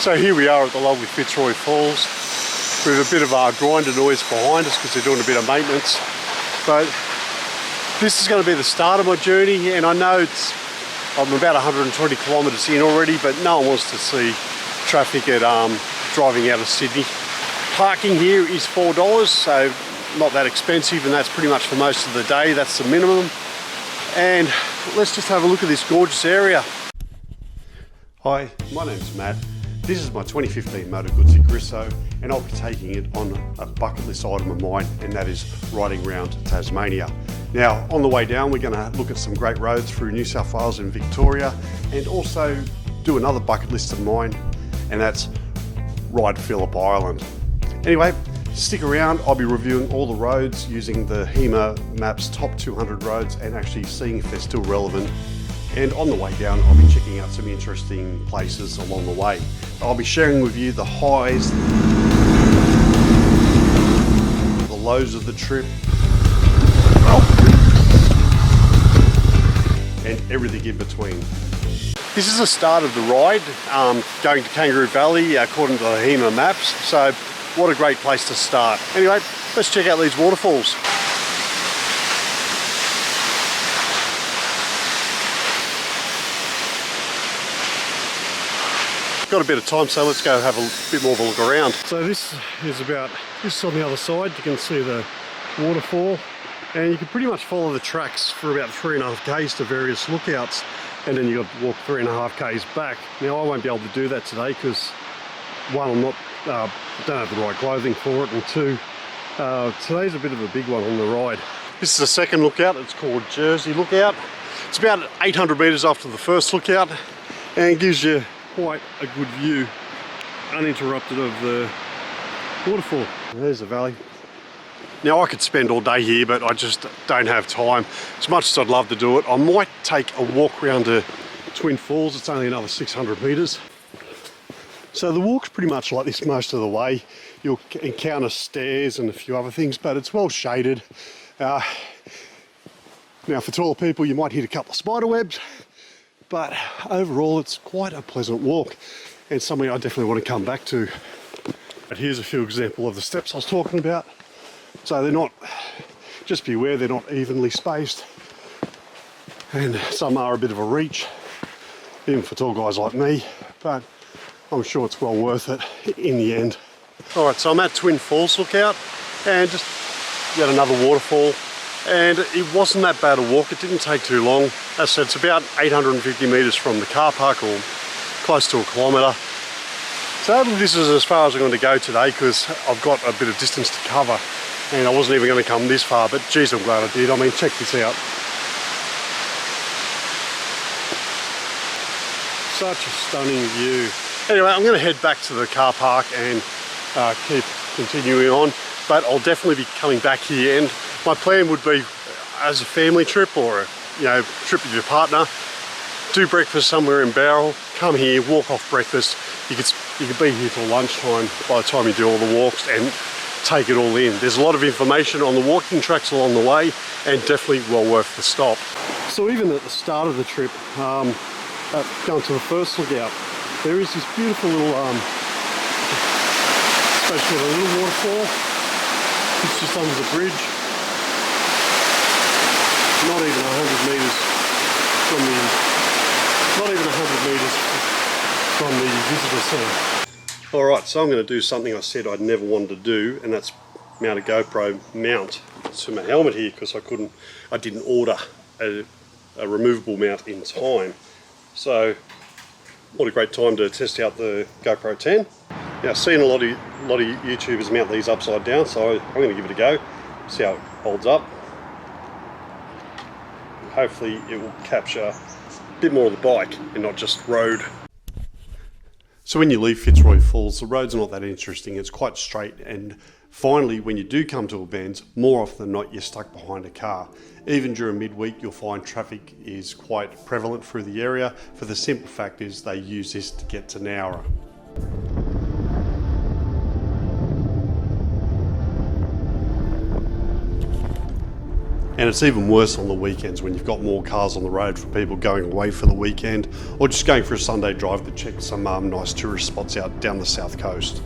So here we are at the lovely Fitzroy Falls. We have a bit of grinder noise behind us because they're doing a bit of maintenance. But this is going to be the start of my journey, and I know I'm about 120 kilometres in already, but no one wants to see traffic at driving out of Sydney. Parking here is $4, so not that expensive, and that's pretty much for most of the day. That's the minimum. And let's just have a look at this gorgeous area. Hi, my name's Matt. This is my 2015 Motor Guzzi Grisso, and I'll be taking it on a bucket list item of mine, and that is riding around Tasmania. Now, on the way down, we're going to look at some great roads through New South Wales and Victoria, and also do another bucket list of mine, and that's ride Phillip Island. Anyway, stick around. I'll be reviewing all the roads using the Hema Maps top 200 roads and actually seeing if they're still relevant. And on the way down, I'll be checking out some interesting places along the way. I'll be sharing with you the highs, the lows of the trip, and everything in between. This is the start of the ride, going to Kangaroo Valley according to the Hema Maps. So what a great place to start. Anyway, let's check out these waterfalls. Got a bit of time, so let's go have a bit more of a look around. So this is on the other side. You can see the waterfall, and you can pretty much follow the tracks for about 3.5 k's to various lookouts, and then you got to walk 3.5 k's back. Now I won't be able to do that today because one, I'm not don't have the right clothing for it, and two, today's a bit of a big one on the ride. This is the second lookout. It's called Jersey Lookout. It's about 800 metres after the first lookout, and it gives you quite a good view, uninterrupted, of the waterfall. There's the valley. Now I could spend all day here, but I just don't have time. As much as I'd love to do it, I might take a walk around to Twin Falls. It's only another 600 metres. So the walk's pretty much like this most of the way. You'll encounter stairs and a few other things, but it's well shaded. Now for taller people, you might hit a couple of spider webs, but overall it's quite a pleasant walk and something I definitely want to come back to. But here's a few examples of the steps I was talking about. So they're not, just be aware, they're not evenly spaced, and some are a bit of a reach, even for tall guys like me, but I'm sure it's well worth it in the end. Alright, so I'm at Twin Falls Lookout, and just yet another waterfall. And it wasn't that bad a walk. It didn't take too long. As I said, it's about 850 metres from the car park, or close to a kilometre. So this is as far as I'm going to go today because I've got a bit of distance to cover, and I wasn't even going to come this far, but geez, I'm glad I did. I mean, check this out. Such a stunning view. Anyway, I'm going to head back to the car park and keep continuing on, but I'll definitely be coming back here, and my plan would be, as a family trip or a trip with your partner, do breakfast somewhere in Bowral, come here, walk off breakfast. You could be here till lunchtime by the time you do all the walks and take it all in. There's a lot of information on the walking tracks along the way, and definitely well worth the stop. So even at the start of the trip, going to the first lookout, there is this beautiful little, supposed to be a little waterfall. It's just under the bridge. Not even 100 metres from the visitor centre. Alright, so I'm going to do something I said I'd never wanted to do, and that's mount a GoPro mount to my helmet here, because I didn't order a removable mount in time. So what a great time to test out the GoPro 10. Now, I've seen a lot of YouTubers mount these upside down, so I'm going to give it a go, see how it holds up. Hopefully it will capture a bit more of the bike and not just road. So when you leave Fitzroy Falls, the road's not that interesting. It's quite straight, and finally when you do come to a bend, more often than not you're stuck behind a car. Even during midweek, you'll find traffic is quite prevalent through the area, for the simple fact is they use this to get to Nowra. And it's even worse on the weekends when you've got more cars on the road for people going away for the weekend or just going for a Sunday drive to check some nice tourist spots out down the south coast.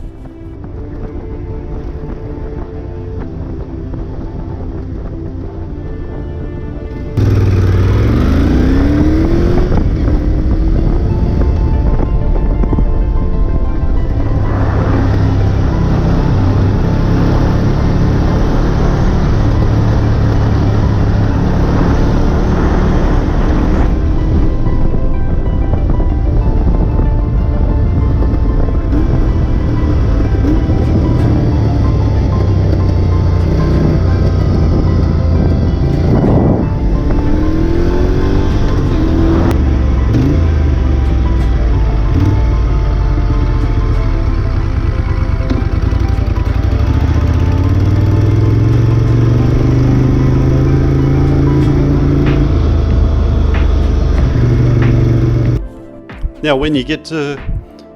Now when you get to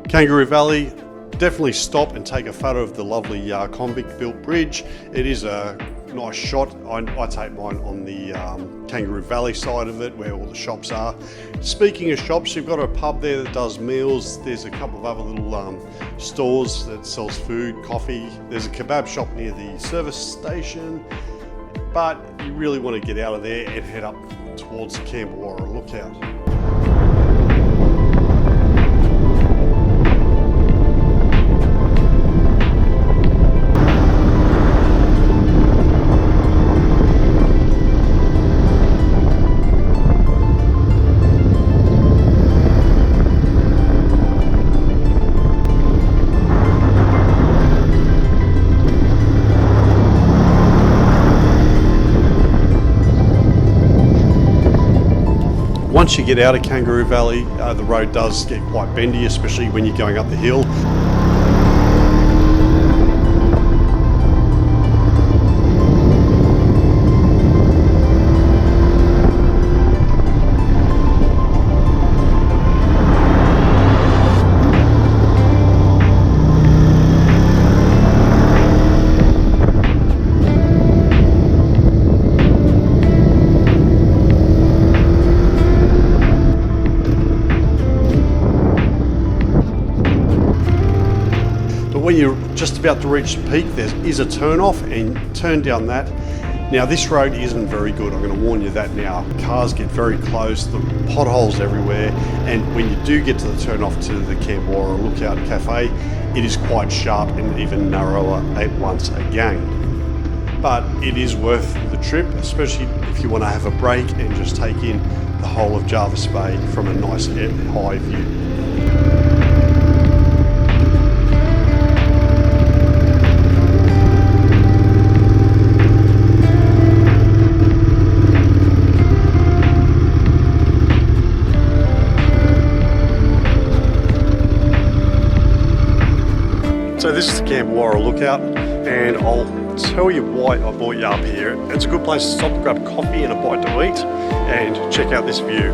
Kangaroo Valley, definitely stop and take a photo of the lovely convict-built bridge. It is a nice shot. I take mine on the Kangaroo Valley side of it where all the shops are. Speaking of shops, you've got a pub there that does meals. There's a couple of other little stores that sells food, coffee. There's a kebab shop near the service station. But you really want to get out of there and head up towards the Kangaroo Lookout. Once you get out of Kangaroo Valley, the road does get quite bendy, especially when you're going up the hill. When you're just about to reach the peak, there is a turn off and turn down that. Now this road isn't very good, I'm going to warn you that now. Cars get very close, the potholes everywhere, and when you do get to the turn off to the Kangaroo Lookout Cafe, it is quite sharp and even narrower once again. But it is worth the trip, especially if you want to have a break and just take in the whole of Jervis Bay from a nice high view. So this is the Kangaroo Lookout, and I'll tell you why I brought you up here. It's a good place to stop and grab coffee and a bite to eat and check out this view.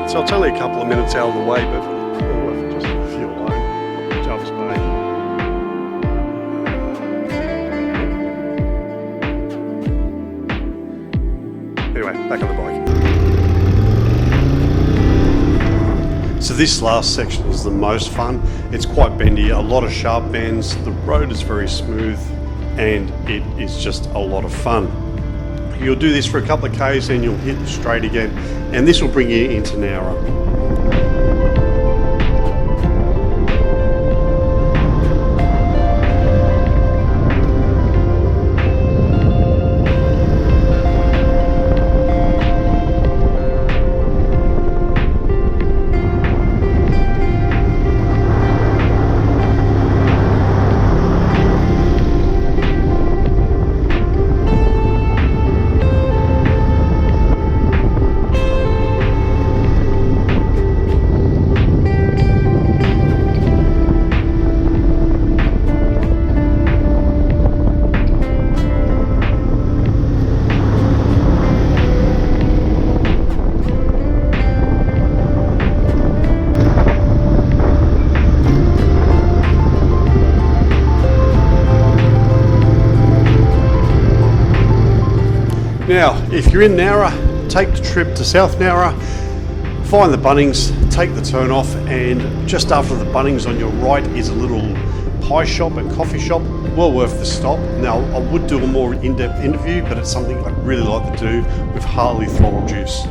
So it's only a couple of minutes out of the way, but worth just a few alone. Jervis Bay. Anyway, back on the bike. So this last section is the most fun. It's quite bendy, a lot of sharp bends, the road is very smooth, and it is just a lot of fun. You'll do this for a couple of Ks and you'll hit straight again, and this will bring you into Nowra. If you're in Nowra, take the trip to South Nowra, find the Bunnings, take the turn off, and just after the Bunnings on your right is a little pie shop and coffee shop. Well worth the stop. Now, I would do a more in-depth interview, but it's something I'd really like to do with Harley Throttle Juice.